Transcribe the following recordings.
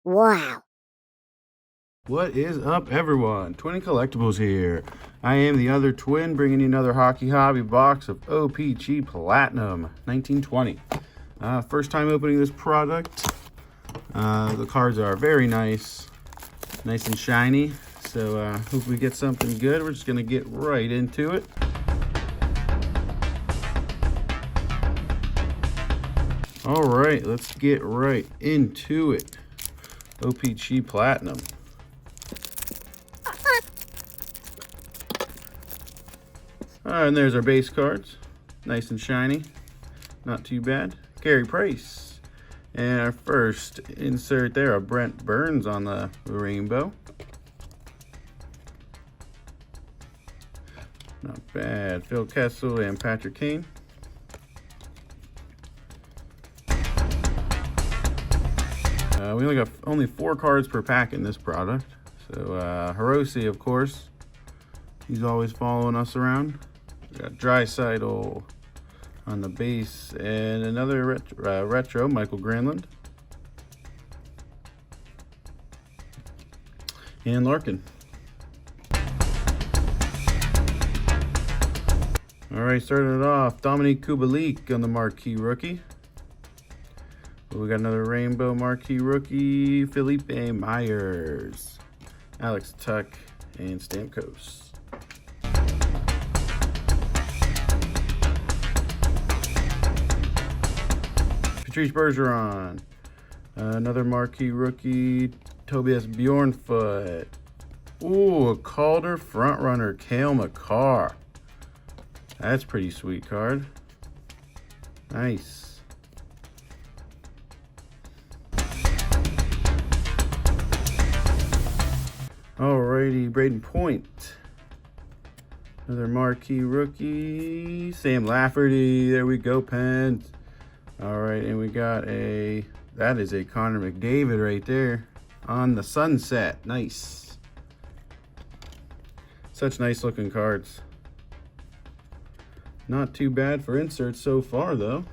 Wow. What is up, everyone? Twin Collectibles here. I am the Other Twin, bringing you another Hockey Hobby box of O-Pee-Chee Platinum 1920. First time opening this product. The cards are very nice and shiny. So hope we get something good. We're just gonna get right into it. All right, let's get right into it. O-Pee-Chee Platinum. And there's our base cards. Nice and shiny. Not too bad. Carey Price. And our first insert there, a Brent Burns on the rainbow. Not bad. Phil Kessel and Patrick Kane. We only got 4 cards per pack in this product. So Hiroshi, of course. He's always following us around. We got Draisaitl on the base, and another retro, Michael Granlund. And Larkin. All right, starting it off, Dominique Kubalik on the marquee rookie. We got another rainbow marquee rookie, Felipe Myers, Alex Tuck, and Stamkos. Patrice Bergeron, another marquee rookie, Tobias Bjornfoot. Ooh, a Calder frontrunner, Cale Makar. That's pretty sweet card. Nice. Alrighty, Braden Point. Another marquee rookie, Sam Lafferty. There we go, Pens. All right, and we got that is a Connor McDavid right there on the sunset. Nice. Such nice looking cards. Not too bad for inserts so far, though.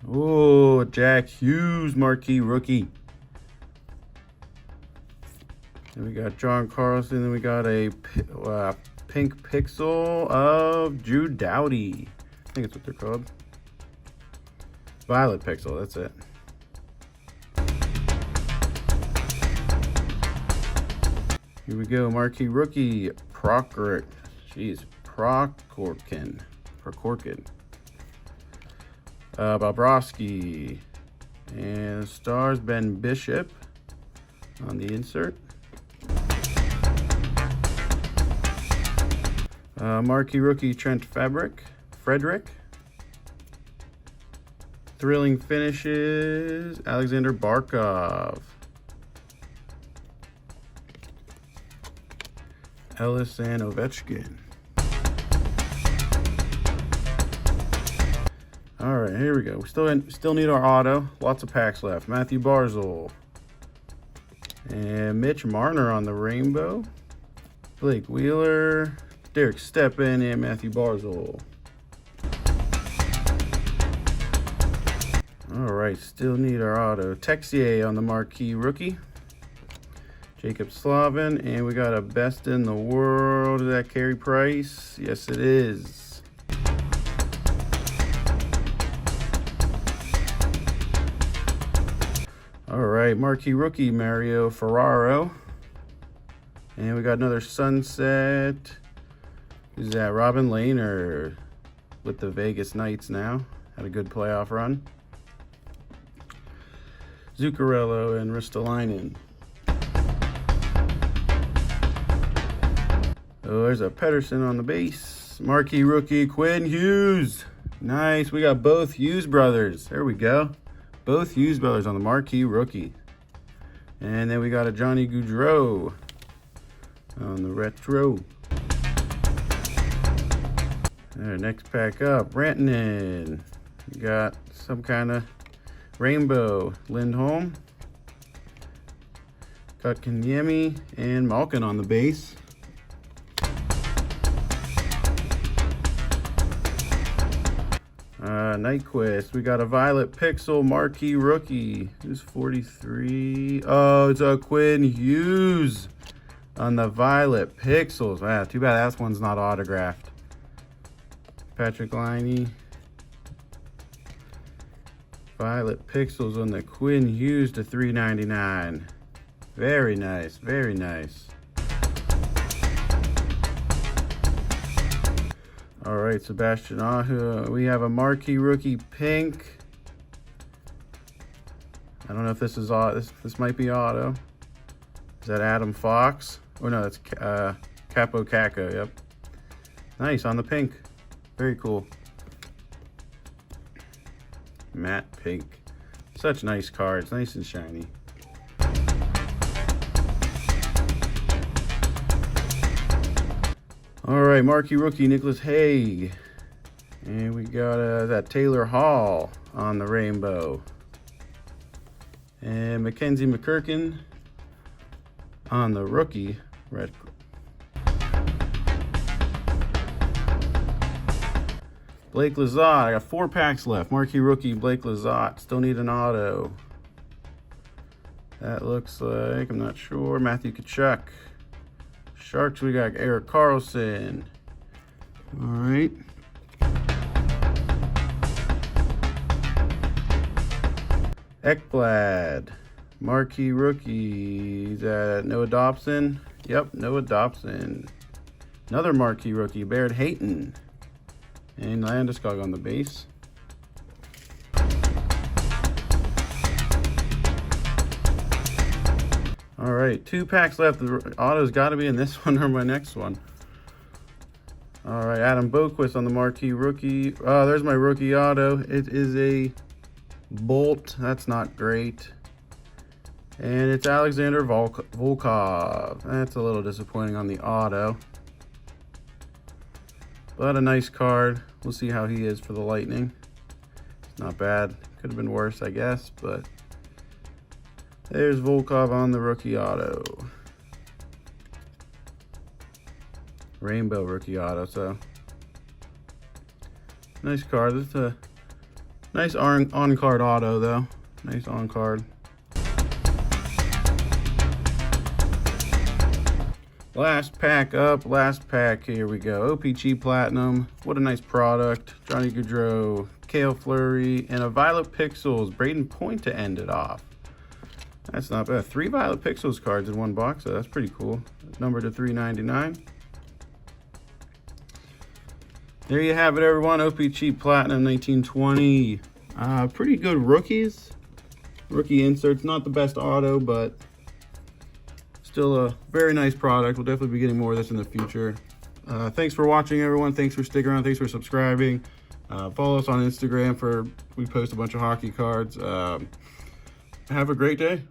Oh, Jack Hughes marquee rookie. Then we got John Carlson. Then we got a pink pixel of Drew Doughty. I think that's what they're called. Violet pixel, that's it. Here we go, marquee rookie, Prokhorkin. Bobrovsky. And stars, Ben Bishop on the insert. Marquee rookie, Trent Frederick. Thrilling finishes, Alexander Barkov. Ellis and Ovechkin. All right, here we go. We still need our auto. Lots of packs left. Matthew Barzal. And Mitch Marner on the rainbow. Blake Wheeler. Derek Stepan and Matthew Barzal. All right, still need our auto. Texier on the marquee rookie. Jacob Slavin, and we got a best in the world. Is that Carey Price? Yes, it is. All right, marquee rookie, Mario Ferraro. And we got another sunset. Who's that? Robin Lehner with the Vegas Knights now. Had a good playoff run. Zuccarello and Ristolainen. Oh, there's a Pettersson on the base. Marquee rookie, Quinn Hughes. Nice. We got both Hughes brothers. There we go. Both Hughes brothers on the marquee rookie. And then we got a Johnny Gaudreau on the retro. There, next pack up, Rantanen. We got some kind of rainbow, Lindholm. Got Kanyemi and Malkin on the base. Nyquist. We got a Violet Pixel Marquee Rookie. Who's 43? Oh, it's a Quinn Hughes on the Violet Pixels. Wow, too bad that one's not autographed. Patrick Liney. Violet Pixels on the Quinn Hughes to $3.99. Very nice, very nice. All right, Sebastian Ahu. We have a Marquee Rookie Pink. I don't know if this is auto. This might be auto. Is that Adam Fox? Oh no, that's Capo Caco. Yep. Nice on the pink. Very cool. Matte pink. Such nice cards. Nice and shiny. All right, Marquee Rookie Nicholas Haig. And we got that Taylor Hall on the rainbow. And Mackenzie McKirkin on the rookie red. Blake Lizotte. I got 4 packs left. Marquee Rookie Blake Lizotte. Still need an auto. That looks like, I'm not sure, Matthew Tkachuk. Sharks, we got Erik Karlsson. All right. Ekblad. Marquee Rookies. Noah Dobson. Yep, Noah Dobson. Another Marquee Rookie, Baird Hayton. And Landeskog on the base. All right, 2 packs left. The auto's got to be in this one or my next one. All right, Adam Boquist on the Marquee Rookie. Oh, there's my rookie auto. It is a Bolt. That's not great. And it's Alexander Volkov. That's a little disappointing on the auto. But a nice card. We'll see how he is for the Lightning. It's not bad. Could have been worse, I guess, but there's Volkov on the rookie auto. Rainbow rookie auto, so nice card. This is a nice on-card auto, though. Nice on-card. Last pack up, last pack. Here we go. O-Pee-Chee Platinum. What a nice product. Johnny Gaudreau, Cale Fleury, and a Violet Pixels. Braden Point to end it off. That's not bad. 3 Violet Pixels cards in one box, so that's pretty cool. Numbered to $3.99. There you have it, everyone. O-Pee-Chee Platinum 1920. Pretty good rookies. Rookie inserts. Not the best auto, but still a very nice product. We'll definitely be getting more of this in the future. Thanks for watching, everyone. Thanks for sticking around. Thanks for subscribing. Follow us on Instagram we post a bunch of hockey cards. Have a great day.